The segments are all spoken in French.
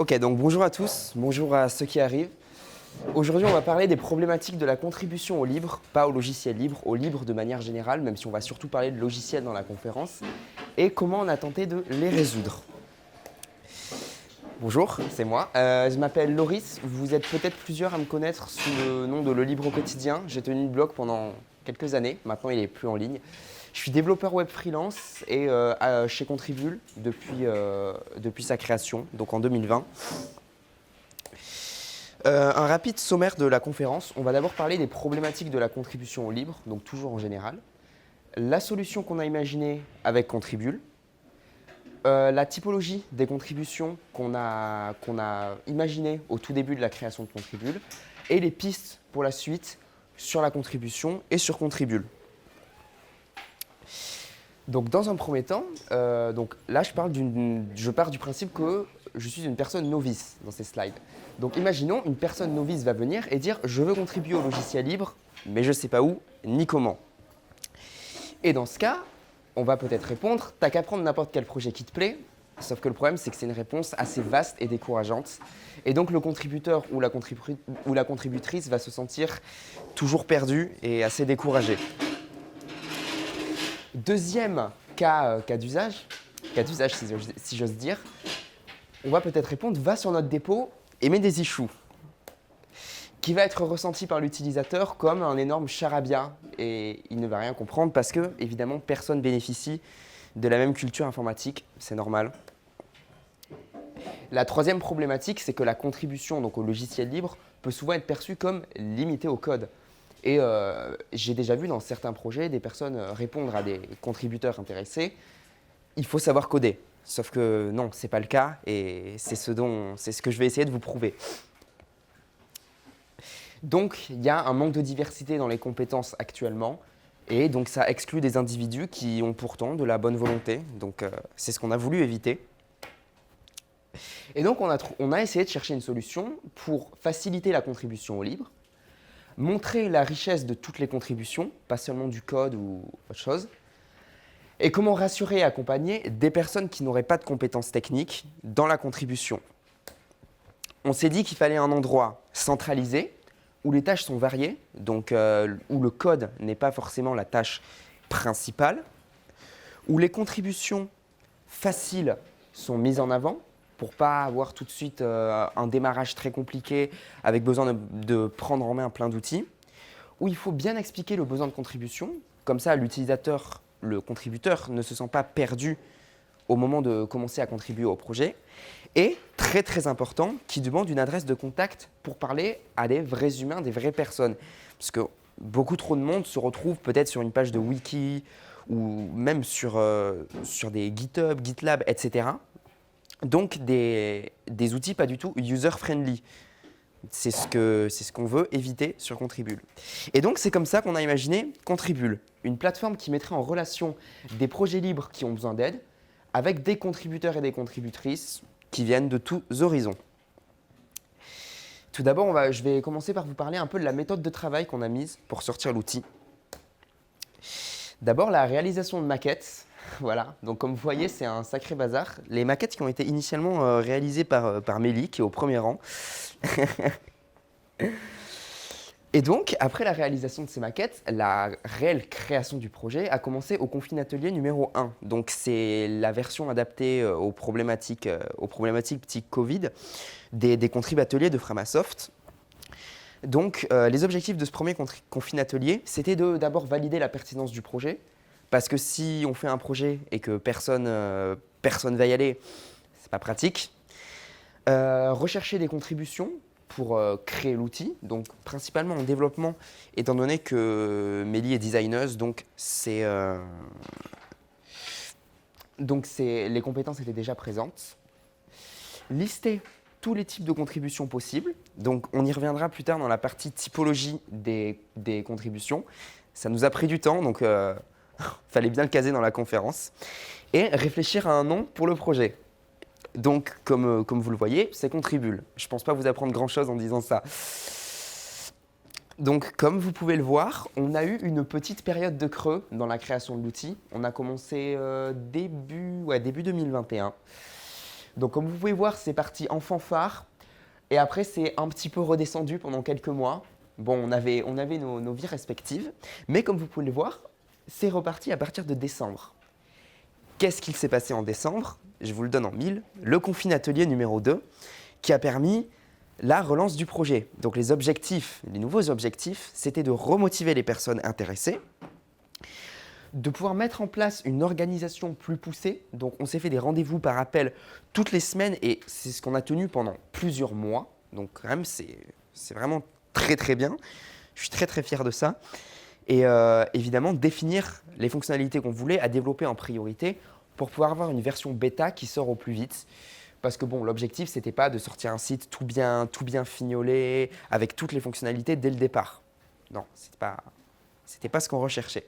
Ok, donc bonjour à tous, bonjour à ceux qui arrivent. Aujourd'hui, on va parler des problématiques de la contribution au libre, pas au logiciel libre, au libre de manière générale, même si on va surtout parler de logiciels dans la conférence, et comment on a tenté de les résoudre. Bonjour, c'est moi. Je m'appelle Loris. Vous êtes peut-être plusieurs à me connaître sous le nom de Le Libre au quotidien. J'ai tenu le blog pendant quelques années. Maintenant, il n'est plus en ligne. Je suis développeur web freelance et chez Contribule depuis sa création, donc en 2020. Un rapide sommaire de la conférence. On va d'abord parler des problématiques de la contribution au libre, donc toujours en général. La solution qu'on a imaginée avec Contribule. La typologie des contributions qu'on a imaginées au tout début de la création de Contribule et les pistes pour la suite sur la contribution et sur Contribule. Donc dans un premier temps, donc là je pars du principe que je suis une personne novice dans ces slides. Donc imaginons une personne novice va venir et dire je veux contribuer au logiciel libre, mais je ne sais pas où ni comment. Et dans ce cas, on va peut-être répondre, t'as qu'à prendre n'importe quel projet qui te plaît, sauf que le problème c'est que c'est une réponse assez vaste et décourageante. Et donc le contributeur ou la contributrice va se sentir toujours perdu et assez découragé. Deuxième cas d'usage si j'ose dire, on va peut-être répondre va sur notre dépôt et mets des issues, qui va être ressenti par l'utilisateur comme un énorme charabia et il ne va rien comprendre parce que, évidemment, personne bénéficie de la même culture informatique, c'est normal. La troisième problématique, c'est que la contribution donc, au logiciel libre peut souvent être perçue comme limitée au code. Et j'ai déjà vu dans certains projets des personnes répondre à des contributeurs intéressés, il faut savoir coder. Sauf que non, ce n'est pas le cas et c'est ce que je vais essayer de vous prouver. Donc, il y a un manque de diversité dans les compétences actuellement et donc ça exclut des individus qui ont pourtant de la bonne volonté. Donc, c'est ce qu'on a voulu éviter. Et donc, on a essayé de chercher une solution pour faciliter la contribution au libre, montrer la richesse de toutes les contributions, pas seulement du code ou autre chose, et comment rassurer et accompagner des personnes qui n'auraient pas de compétences techniques dans la contribution. On s'est dit qu'il fallait un endroit centralisé, où les tâches sont variées, donc où le code n'est pas forcément la tâche principale, où les contributions faciles sont mises en avant pour ne pas avoir tout de suite un démarrage très compliqué avec besoin de prendre en main plein d'outils, où il faut bien expliquer le besoin de contribution, comme ça l'utilisateur, le contributeur ne se sent pas perdu au moment de commencer à contribuer au projet. Et, très très important, qui demande une adresse de contact pour parler à des vrais humains, des vraies personnes. Parce que beaucoup trop de monde se retrouve peut-être sur une page de wiki ou même sur des GitHub, GitLab, etc. Donc des outils pas du tout user-friendly. C'est ce qu'on veut éviter sur Contribule. Et donc c'est comme ça qu'on a imaginé Contribule, une plateforme qui mettrait en relation des projets libres qui ont besoin d'aide avec des contributeurs et des contributrices qui viennent de tous horizons. Tout d'abord, je vais commencer par vous parler un peu de la méthode de travail qu'on a mise pour sortir l'outil. D'abord, la réalisation de maquettes. Voilà, donc comme vous voyez, c'est un sacré bazar. Les maquettes qui ont été initialement réalisées par Mélie, qui est au premier rang. Et donc, après la réalisation de ces maquettes, la réelle création du projet a commencé au Confinatelier numéro 1. Donc, c'est la version adaptée aux problématiques petits Covid des contribateliers de Framasoft. Donc, les objectifs de ce premier Confinatelier, c'était d'abord valider la pertinence du projet. Parce que si on fait un projet et que personne va y aller, c'est pas pratique. Rechercher des contributions pour créer l'outil, donc principalement en développement, étant donné que Mélie est designeuse, donc les compétences étaient déjà présentes. Lister tous les types de contributions possibles, donc on y reviendra plus tard dans la partie typologie des contributions. Ça nous a pris du temps, donc fallait bien le caser dans la conférence. Et réfléchir à un nom pour le projet. Donc, comme vous le voyez, c'est Contribule. Je ne pense pas vous apprendre grand-chose en disant ça. Donc, comme vous pouvez le voir, on a eu une petite période de creux dans la création de l'outil. On a commencé début 2021. Donc comme vous pouvez voir, c'est parti en fanfare et après c'est un petit peu redescendu pendant quelques mois. Bon, on avait nos vies respectives, mais comme vous pouvez le voir, c'est reparti à partir de décembre. Qu'est-ce qu'il s'est passé en décembre? Je vous le donne en mille. Le Confine Atelier numéro 2 qui a permis la relance du projet. Donc les objectifs, les nouveaux objectifs, c'était de remotiver les personnes intéressées, de pouvoir mettre en place une organisation plus poussée. Donc on s'est fait des rendez-vous par appel toutes les semaines et c'est ce qu'on a tenu pendant plusieurs mois. Donc quand même, c'est vraiment très très bien. Je suis très très fier de ça. Et évidemment, définir les fonctionnalités qu'on voulait à développer en priorité pour pouvoir avoir une version bêta qui sort au plus vite. Parce que bon, l'objectif, ce n'était pas de sortir un site tout bien fignolé, avec toutes les fonctionnalités dès le départ. Non, ce n'était pas ce qu'on recherchait.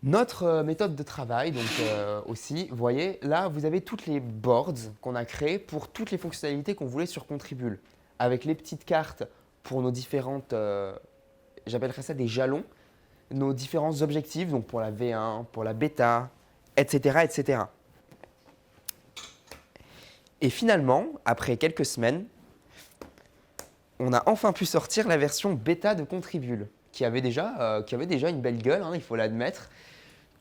Notre méthode de travail, donc aussi, vous voyez, là, vous avez toutes les boards qu'on a créées pour toutes les fonctionnalités qu'on voulait sur Contribule, avec les petites cartes pour nos différentes, j'appellerais ça des jalons, nos différents objectifs, donc pour la V1, pour la bêta, etc., etc. Et finalement, après quelques semaines, on a enfin pu sortir la version bêta de Contribule, qui avait déjà une belle gueule, hein, il faut l'admettre,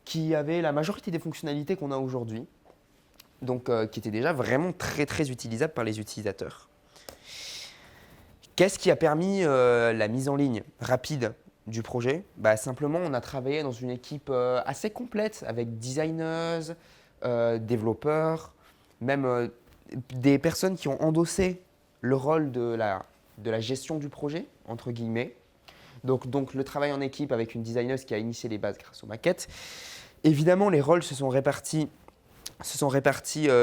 qui avait la majorité des fonctionnalités qu'on a aujourd'hui, donc qui était déjà vraiment très très utilisable par les utilisateurs. Qu'est-ce qui a permis la mise en ligne rapide du projet? Simplement, on a travaillé dans une équipe assez complète avec designers, développeurs, même des personnes qui ont endossé le rôle de la gestion du projet, entre guillemets. Donc le travail en équipe avec une designeuse qui a initié les bases grâce aux maquettes. Évidemment, les rôles se sont répartis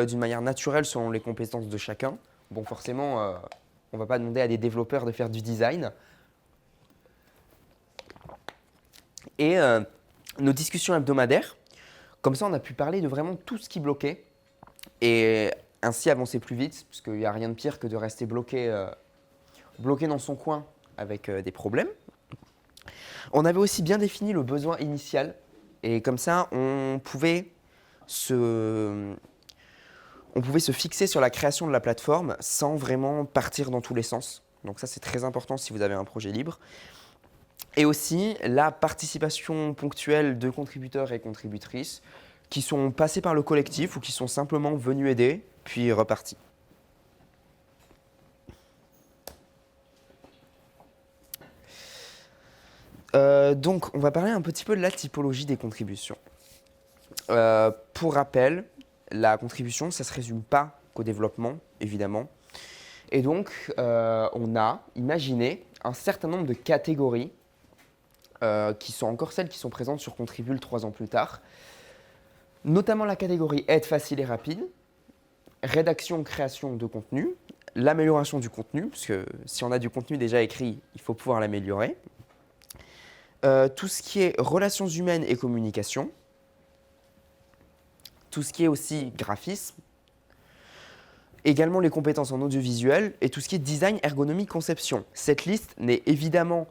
d'une manière naturelle selon les compétences de chacun. Bon, forcément, on ne va pas demander à des développeurs de faire du design. Et nos discussions hebdomadaires, comme ça, on a pu parler de vraiment tout ce qui bloquait et ainsi avancer plus vite, parce qu'il n'y a rien de pire que de rester bloqué dans son coin avec des problèmes. On avait aussi bien défini le besoin initial et comme ça, on pouvait se fixer sur la création de la plateforme sans vraiment partir dans tous les sens. Donc ça, c'est très important si vous avez un projet libre. Et aussi la participation ponctuelle de contributeurs et contributrices qui sont passés par le collectif ou qui sont simplement venus aider, puis repartis. Donc, on va parler un petit peu de la typologie des contributions. Pour rappel, la contribution, ça ne se résume pas qu'au développement, évidemment. Et donc, on a imaginé un certain nombre de catégories qui sont encore celles qui sont présentes sur Contribule 3 ans plus tard. Notamment la catégorie aide facile et rapide, rédaction, création de contenu, l'amélioration du contenu, parce que si on a du contenu déjà écrit, il faut pouvoir l'améliorer. Tout ce qui est relations humaines et communication, tout ce qui est aussi graphisme, également les compétences en audiovisuel et tout ce qui est design, ergonomie, conception. Cette liste n'est évidemment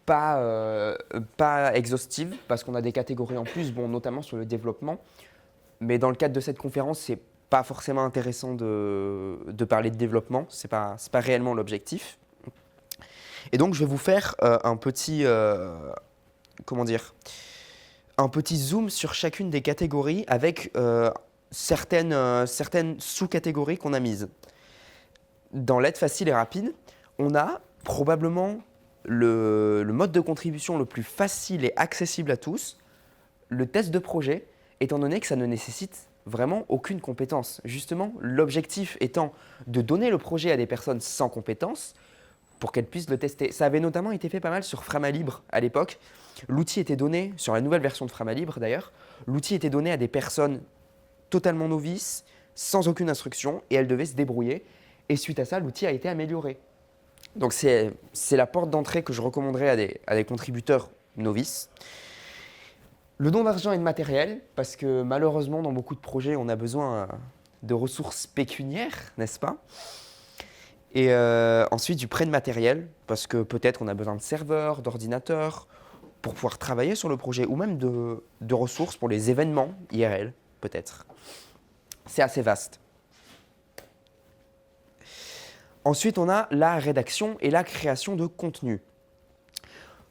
pas exhaustive parce qu'on a des catégories en plus, bon, notamment sur le développement. Mais dans le cadre de cette conférence, c'est pas forcément intéressant de parler de développement, c'est pas réellement l'objectif. Et donc, je vais vous faire un petit zoom sur chacune des catégories avec certaines sous-catégories qu'on a mises. Dans l'aide facile et rapide, on a probablement le mode de contribution le plus facile et accessible à tous, le test de projet, étant donné que ça ne nécessite vraiment aucune compétence. Justement, l'objectif étant de donner le projet à des personnes sans compétences pour qu'elles puissent le tester. Ça avait notamment été fait pas mal sur Framalibre à l'époque. L'outil était donné, sur la nouvelle version de Framalibre d'ailleurs, l'outil était donné à des personnes totalement novices, sans aucune instruction, et elles devaient se débrouiller. Et suite à ça, l'outil a été amélioré. Donc c'est la porte d'entrée que je recommanderais à des contributeurs novices. Le don d'argent et de matériel, parce que malheureusement, dans beaucoup de projets, on a besoin de ressources pécuniaires, n'est-ce pas? Et ensuite, du prêt de matériel, parce que peut-être on a besoin de serveurs, d'ordinateurs, pour pouvoir travailler sur le projet, ou même de ressources pour les événements IRL, peut-être. C'est assez vaste. Ensuite, on a la rédaction et la création de contenu.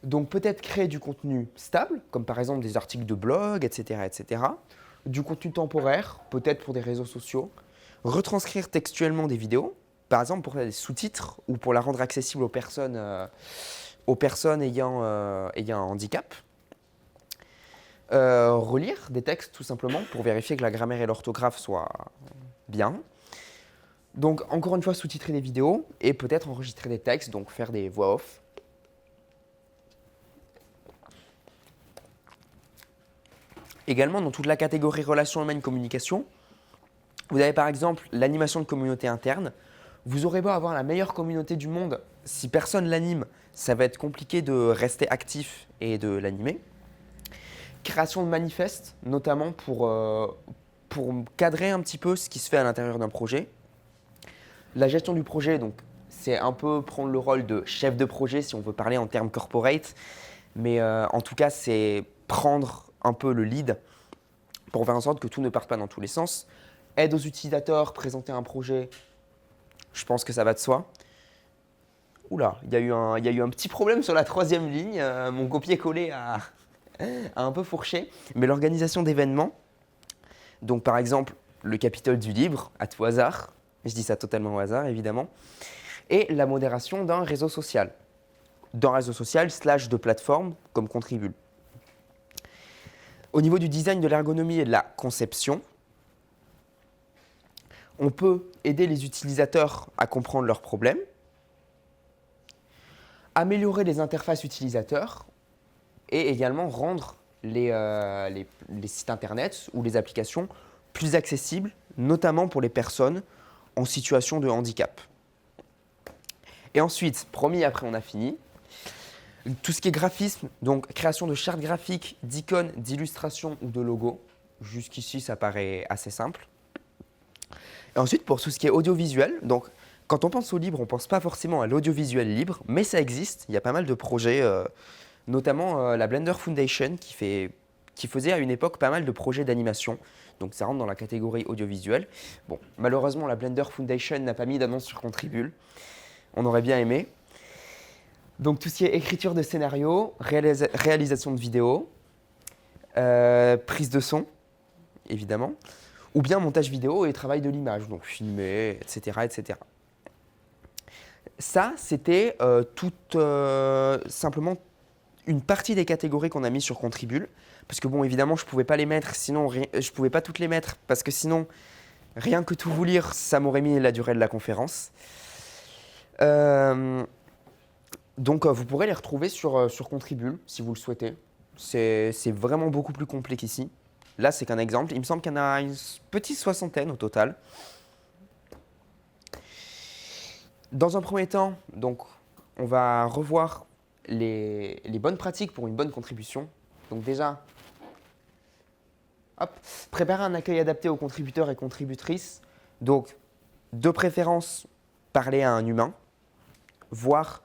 Donc peut-être créer du contenu stable, comme par exemple des articles de blog, etc., etc. Du contenu temporaire, peut-être pour des réseaux sociaux. Retranscrire textuellement des vidéos, par exemple pour faire des sous-titres ou pour la rendre accessible aux personnes ayant un handicap. Relire des textes tout simplement pour vérifier que la grammaire et l'orthographe soient bien. Donc encore une fois, sous-titrer des vidéos et peut-être enregistrer des textes, donc faire des voix off. Également, dans toute la catégorie relations humaines communication, vous avez par exemple l'animation de communauté interne. Vous aurez beau avoir la meilleure communauté du monde, si personne l'anime, ça va être compliqué de rester actif et de l'animer. Création de manifestes, notamment pour cadrer un petit peu ce qui se fait à l'intérieur d'un projet. La gestion du projet, donc, c'est un peu prendre le rôle de chef de projet si on veut parler en termes corporate, mais en tout cas, c'est prendre un peu le lead pour faire en sorte que tout ne parte pas dans tous les sens. Aide aux utilisateurs, présenter un projet, je pense que ça va de soi. Oula, il y a eu un petit problème sur la 3e ligne, mon copier-coller a un peu fourché, mais l'organisation d'événements, donc par exemple le Capitole du Libre, à tout hasard, je dis ça totalement au hasard évidemment, et la modération d'un réseau social / de plateforme comme Contribule. Au niveau du design, de l'ergonomie et de la conception, on peut aider les utilisateurs à comprendre leurs problèmes, améliorer les interfaces utilisateurs et également rendre les sites internet ou les applications plus accessibles, notamment pour les personnes en situation de handicap. Et ensuite, promis, après on a fini, tout ce qui est graphisme, donc création de chartes graphiques, d'icônes, d'illustrations ou de logos. Jusqu'ici, ça paraît assez simple. Et ensuite, pour tout ce qui est audiovisuel, donc quand on pense au libre, on ne pense pas forcément à l'audiovisuel libre, mais ça existe. Il y a pas mal de projets, notamment la Blender Foundation qui faisait à une époque pas mal de projets d'animation. Donc ça rentre dans la catégorie audiovisuelle. Bon, malheureusement, la Blender Foundation n'a pas mis d'annonce sur Contribule. On aurait bien aimé. Donc tout ce qui est écriture de scénario, réalisation de vidéos, prise de son, évidemment, ou bien montage vidéo et travail de l'image, donc filmer, etc., etc. Ça, c'était simplement une partie des catégories qu'on a mis sur Contribule, parce que bon, évidemment, je pouvais pas les mettre, je pouvais pas toutes les mettre, parce que sinon, rien que tout vous lire, ça m'aurait mis la durée de la conférence. Donc, vous pourrez les retrouver sur Contribule, si vous le souhaitez. C'est vraiment beaucoup plus complet qu'ici. Là, c'est qu'un exemple. Il me semble qu'il y en a une petite 60aine au total. Dans un premier temps, donc, on va revoir les bonnes pratiques pour une bonne contribution. Donc déjà, hop, préparer un accueil adapté aux contributeurs et contributrices. Donc, de préférence, parler à un humain, voire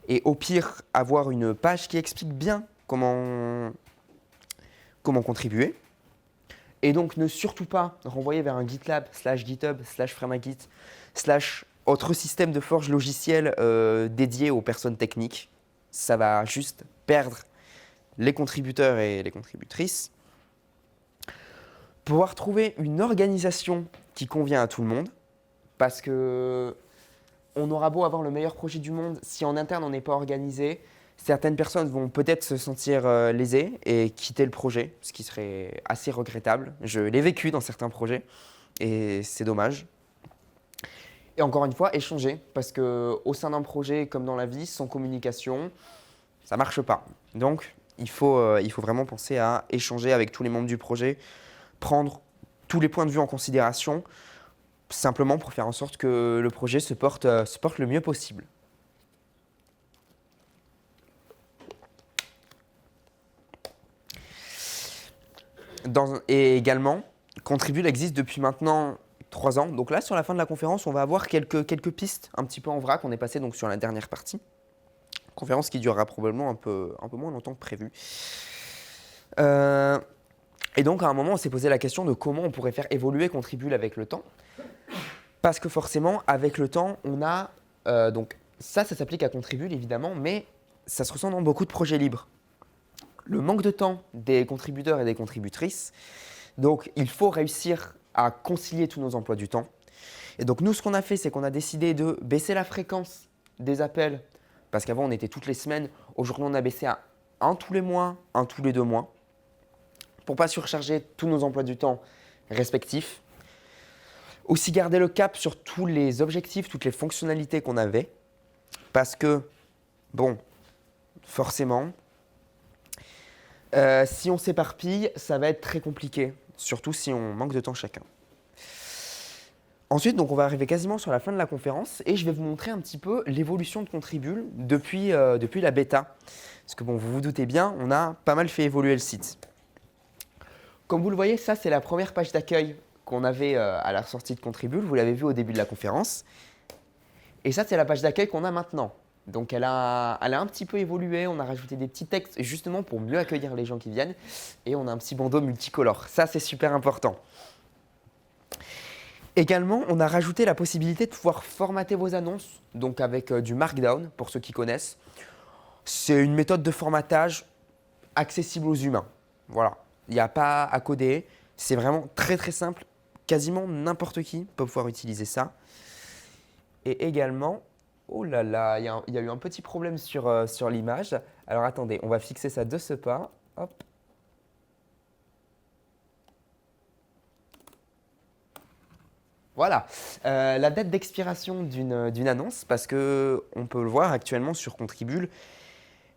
et au pire, avoir une page qui explique bien comment contribuer. Et donc, ne surtout pas renvoyer vers un GitLab /GitHub /Framagit / autre système de forge logiciel dédié aux personnes techniques. Ça va juste perdre les contributeurs et les contributrices. Pouvoir trouver une organisation qui convient à tout le monde, parce que on aura beau avoir le meilleur projet du monde, si en interne on n'est pas organisé, certaines personnes vont peut-être se sentir lésées et quitter le projet, ce qui serait assez regrettable. Je l'ai vécu dans certains projets et c'est dommage. Et encore une fois, échanger, parce qu'au sein d'un projet comme dans la vie, sans communication, ça ne marche pas. Donc, il faut vraiment penser à échanger avec tous les membres du projet, prendre tous les points de vue en considération, simplement pour faire en sorte que le projet se porte le mieux possible. Et également, Contribule existe depuis maintenant 3 ans. Donc là, sur la fin de la conférence, on va avoir quelques pistes un petit peu en vrac. On est passé donc sur la dernière partie. conférence qui durera probablement un peu moins longtemps que prévu. Et donc, à un moment, on s'est posé la question de comment on pourrait faire évoluer Contribule avec le temps. Parce que forcément, avec le temps, on a… donc, ça s'applique à Contribule, évidemment, mais ça se ressent dans beaucoup de projets libres. Le manque de temps des contributeurs et des contributrices. Donc, il faut réussir à concilier tous nos emplois du temps. Et donc, nous, ce qu'on a fait, c'est qu'on a décidé de baisser la fréquence des appels. Parce qu'avant, on était toutes les semaines. Aujourd'hui, on a baissé à un tous les mois, un tous les 2 mois. Pour ne pas surcharger tous nos emplois du temps respectifs. Aussi, garder le cap sur tous les objectifs, toutes les fonctionnalités qu'on avait. Parce que, bon, forcément, si on s'éparpille, ça va être très compliqué. Surtout si on manque de temps chacun. Ensuite, donc, on va arriver quasiment sur la fin de la conférence et je vais vous montrer un petit peu l'évolution de Contribule depuis la bêta. Parce que bon, vous vous doutez bien, on a pas mal fait évoluer le site. Comme vous le voyez, ça c'est la première page d'accueil qu'on avait à la sortie de Contribule. Vous l'avez vu au début de la conférence. Et ça c'est la page d'accueil qu'on a maintenant. Donc elle a un petit peu évolué, on a rajouté des petits textes justement pour mieux accueillir les gens qui viennent. Et on a un petit bandeau multicolore. Ça c'est super important. Également, on a rajouté la possibilité de pouvoir formater vos annonces, donc avec du Markdown, pour ceux qui connaissent. C'est une méthode de formatage accessible aux humains. Voilà, il n'y a pas à coder, c'est vraiment très très simple. Quasiment n'importe qui peut pouvoir utiliser ça. Et également, oh là là, il y a eu un petit problème sur l'image. Alors attendez, on va fixer ça de ce pas. Hop. Voilà, la date d'expiration d'une annonce, parce qu'on peut le voir actuellement sur Contribule,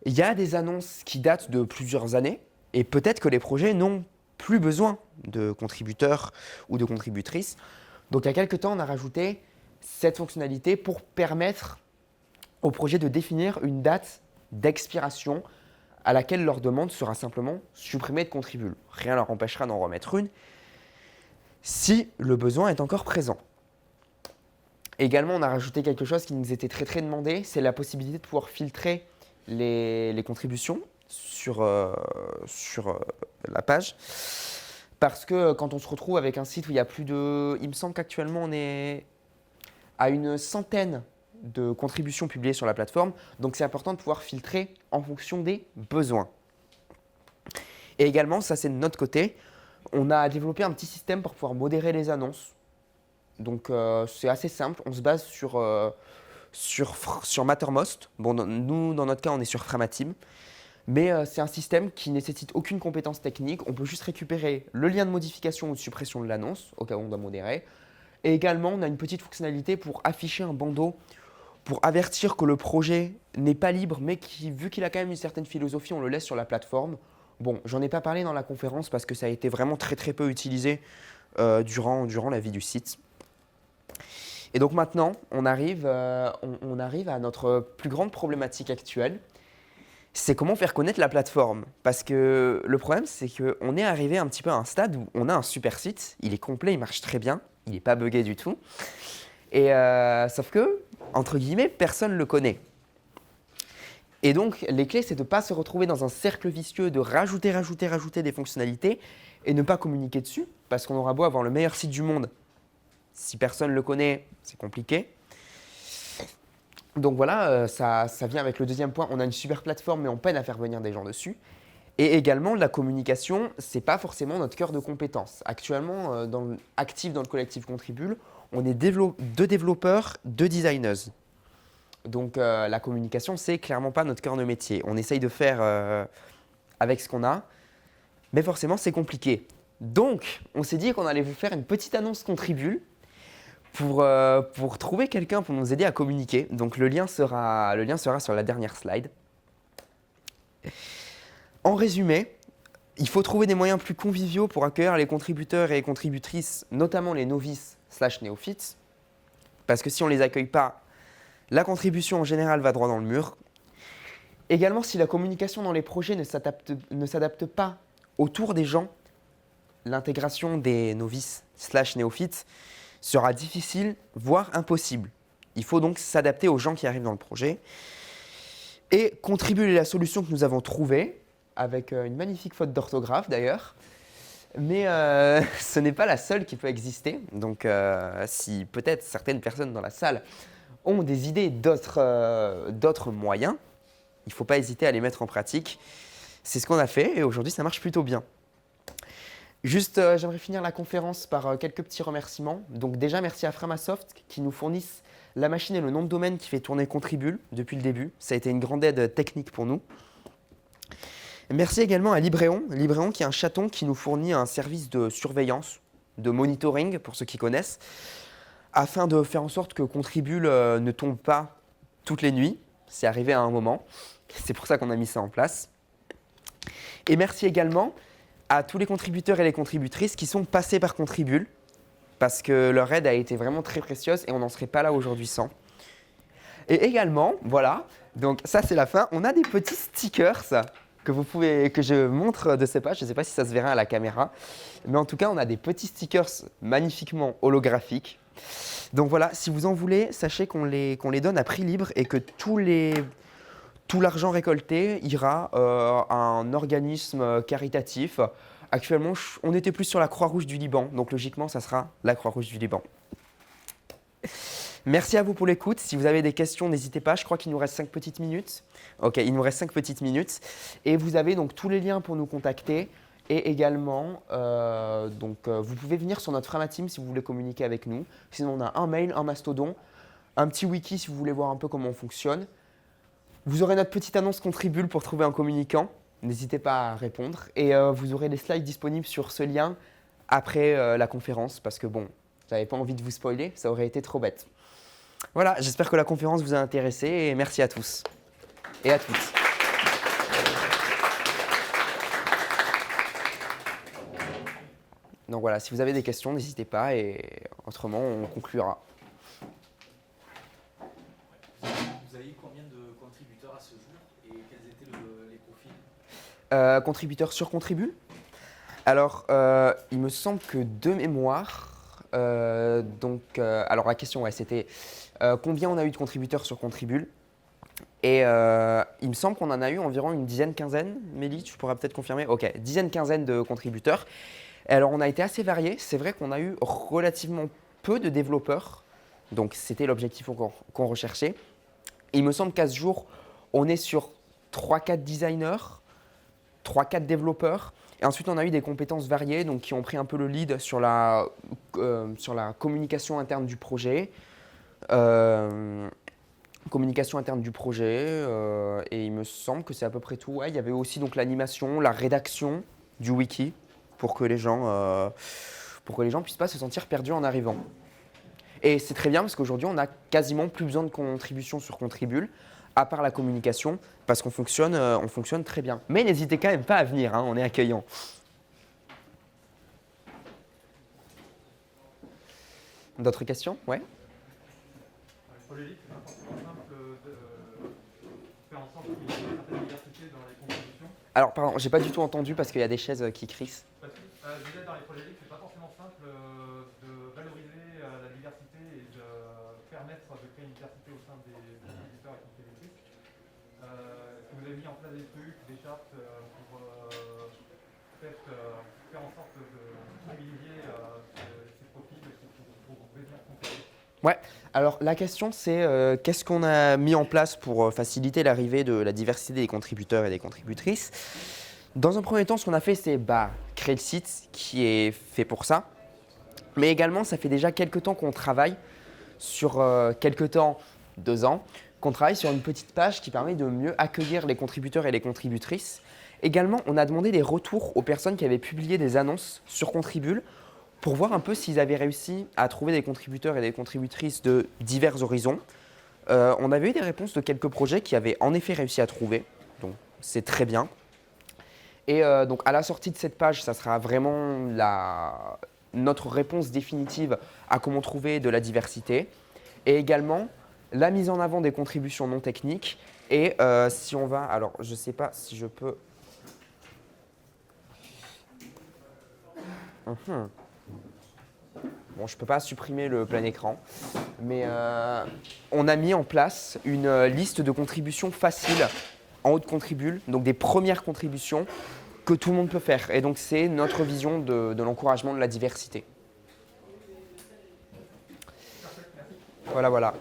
il y a des annonces qui datent de plusieurs années et peut-être que les projets n'ont plus besoin de contributeurs ou de contributrices. Donc il y a quelques temps, on a rajouté cette fonctionnalité pour permettre aux projets de définir une date d'expiration à laquelle leur demande sera simplement supprimée de Contribule. Rien ne leur empêchera d'en remettre une si le besoin est encore présent. Également, on a rajouté quelque chose qui nous était très très demandé, c'est la possibilité de pouvoir filtrer les contributions sur la page. Parce que quand on se retrouve avec un site où il y a plus de… Il me semble qu'actuellement on est à une centaine de contributions publiées sur la plateforme, donc c'est important de pouvoir filtrer en fonction des besoins. Et également, ça c'est de notre côté, on a développé un petit système pour pouvoir modérer les annonces. Donc c'est assez simple, on se base sur Mattermost. Bon, nous, dans notre cas, on est sur Framatime. Mais c'est un système qui ne nécessite aucune compétence technique. On peut juste récupérer le lien de modification ou de suppression de l'annonce, au cas où on doit modérer. Et également, on a une petite fonctionnalité pour afficher un bandeau, pour avertir que le projet n'est pas libre, mais vu qu'il a quand même une certaine philosophie, on le laisse sur la plateforme. Bon, j'en ai pas parlé dans la conférence parce que ça a été vraiment très très peu utilisé durant la vie du site. Et donc maintenant, on arrive à notre plus grande problématique actuelle, c'est comment faire connaître la plateforme. Parce que le problème, c'est qu'on est arrivé un petit peu à un stade où on a un super site, il est complet, il marche très bien, il n'est pas buggé du tout. Et sauf que, entre guillemets, personne ne le connaît. Et donc, les clés, c'est de ne pas se retrouver dans un cercle vicieux de rajouter des fonctionnalités et ne pas communiquer dessus, parce qu'on aura beau avoir le meilleur site du monde. Si personne ne le connaît, c'est compliqué. Donc voilà, ça vient avec le deuxième point. On a une super plateforme, mais on peine à faire venir des gens dessus. Et également, la communication, ce n'est pas forcément notre cœur de compétence. Actuellement, actif dans le collectif Contribule, on est 2 développeurs, 2 designers. Donc la communication, c'est clairement pas notre cœur de métier. On essaye de faire avec ce qu'on a, mais forcément, c'est compliqué. Donc, on s'est dit qu'on allait vous faire une petite annonce Contribule pour trouver quelqu'un pour nous aider à communiquer. Donc, le lien sera sur la dernière slide. En résumé, il faut trouver des moyens plus conviviaux pour accueillir les contributeurs et les contributrices, notamment les novices/néophytes. Parce que si on ne les accueille pas, la contribution en général va droit dans le mur. Également, si la communication dans les projets ne s'adapte pas autour des gens, l'intégration des novices/néophytes sera difficile, voire impossible. Il faut donc s'adapter aux gens qui arrivent dans le projet. Et Contribule est la solution que nous avons trouvée, avec une magnifique faute d'orthographe d'ailleurs. Mais ce n'est pas la seule qui peut exister. Donc si peut-être certaines personnes dans la salle ont des idées d'autres moyens, il ne faut pas hésiter à les mettre en pratique. C'est ce qu'on a fait et aujourd'hui ça marche plutôt bien. Juste, j'aimerais finir la conférence par quelques petits remerciements. Donc déjà, merci à Framasoft qui nous fournissent la machine et le nom de domaine qui fait tourner Contribule depuis le début. Ça a été une grande aide technique pour nous. Merci également à Libréon. Libréon qui est un chaton qui nous fournit un service de surveillance, de monitoring pour ceux qui connaissent, afin de faire en sorte que Contribule ne tombe pas toutes les nuits. C'est arrivé à un moment. C'est pour ça qu'on a mis ça en place. Et merci également à tous les contributeurs et les contributrices qui sont passés par Contribule, parce que leur aide a été vraiment très précieuse et on n'en serait pas là aujourd'hui sans. Et également, voilà, donc ça c'est la fin, on a des petits stickers que je montre de ces pages, je ne sais pas si ça se verra à la caméra, mais en tout cas on a des petits stickers magnifiquement holographiques. Donc voilà, si vous en voulez, sachez qu'on les donne à prix libre et que tout l'argent récolté ira à un organisme caritatif. Actuellement, on était plus sur la Croix-Rouge du Liban, donc logiquement, ça sera la Croix-Rouge du Liban. Merci à vous pour l'écoute. Si vous avez des questions, n'hésitez pas. Je crois qu'il nous reste 5 petites minutes. Ok, il nous reste 5 petites minutes. Et vous avez donc tous les liens pour nous contacter. Et également, vous pouvez venir sur notre Framateam si vous voulez communiquer avec nous. Sinon, on a un mail, un mastodon, un petit wiki si vous voulez voir un peu comment on fonctionne. Vous aurez notre petite annonce Contribule pour trouver un communicant. N'hésitez pas à répondre. Et vous aurez les slides disponibles sur ce lien après la conférence. Parce que bon, j'avais pas envie de vous spoiler, ça aurait été trop bête. Voilà, j'espère que la conférence vous a intéressé et merci à tous et à toutes. Donc voilà, si vous avez des questions, n'hésitez pas et autrement, on conclura. Vous avez eu combien de contributeurs à ce jour et quels étaient les profils Contributeurs sur Contribule. Alors, il me semble que de mémoire, alors la question, ouais, c'était combien on a eu de contributeurs sur Contribule. Et il me semble qu'on en a eu environ une dizaine, quinzaine. Mélie, tu pourras peut-être confirmer. Ok, dizaine, quinzaine de contributeurs. Et alors, on a été assez variés. C'est vrai qu'on a eu relativement peu de développeurs. Donc, c'était l'objectif qu'on recherchait. Et il me semble qu'à ce jour, on est sur 3-4 designers, 3-4 développeurs. Et ensuite, on a eu des compétences variées donc, qui ont pris un peu le lead sur la communication interne du projet. Et il me semble que c'est à peu près tout. Ouais, il y avait aussi donc l'animation, la rédaction du wiki pour que les gens puissent pas se sentir perdus en arrivant. Et c'est très bien parce qu'aujourd'hui, on n'a quasiment plus besoin de contributions sur Contribule, à part la communication, parce qu'on fonctionne très bien. Mais n'hésitez quand même pas à venir, hein, on est accueillant. D'autres questions? Ouais. Pour les livres, c'est pas forcément simple de faire en sorte qu'il y ait une certaine diversité dans les contributions. Alors, pardon, j'ai pas du tout entendu parce qu'il y a des chaises qui crissent. Parce que je disais, dans les projets livres, c'est pas forcément simple de valoriser la diversité et de permettre de créer une diversité au sein des contributeurs et contributrices. Est-ce que vous avez mis en place des trucs, des chartes pour peut-être faire en sorte de privilégier ces profils pour venir contribuer? Ouais, alors la question c'est qu'est-ce qu'on a mis en place pour faciliter l'arrivée de la diversité des contributeurs et des contributrices. Dans un premier temps, ce qu'on a fait c'est créer le site qui est fait pour ça. Mais également, ça fait déjà quelques temps qu'on travaille sur 2 ans, qu'on travaille sur une petite page qui permet de mieux accueillir les contributeurs et les contributrices. Également, on a demandé des retours aux personnes qui avaient publié des annonces sur Contribule pour voir un peu s'ils avaient réussi à trouver des contributeurs et des contributrices de divers horizons. On avait eu des réponses de quelques projets qui avaient en effet réussi à trouver, donc c'est très bien. Et donc à la sortie de cette page, ça sera vraiment notre réponse définitive à comment trouver de la diversité. Et également la mise en avant des contributions non techniques. Et si on va, alors je ne sais pas si je peux… Bon, je ne peux pas supprimer le plein écran. Mais on a mis en place une liste de contributions faciles en haut de Contribule, donc des premières contributions que tout le monde peut faire. Et donc c'est notre vision de l'encouragement de la diversité. Voilà, voilà.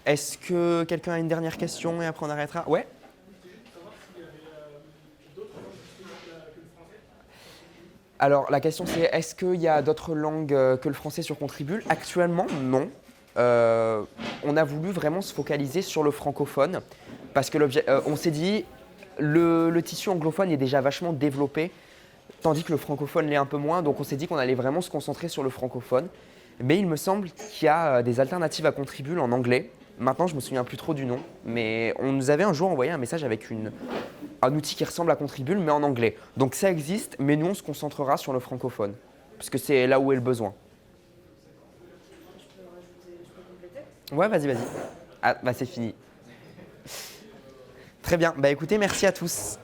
Est-ce que quelqu'un a une dernière question et après on arrêtera? Ouais. Alors la question c'est, est-ce qu'il y a d'autres langues que le français sur Contribule? Actuellement, non. On a voulu vraiment se focaliser sur le francophone parce que on s'est dit le tissu anglophone est déjà vachement développé tandis que le francophone l'est un peu moins, donc on s'est dit qu'on allait vraiment se concentrer sur le francophone. Mais il me semble qu'il y a des alternatives à Contribule en anglais. Maintenant, je me souviens plus trop du nom, mais on nous avait un jour envoyé un message avec un outil qui ressemble à Contribule, mais en anglais. Donc ça existe, mais nous, on se concentrera sur le francophone, parce que c'est là où est le besoin. Je peux compléter? Ouais, vas-y, vas-y. Ah, bah c'est fini. Très bien. Bah écoutez, merci à tous.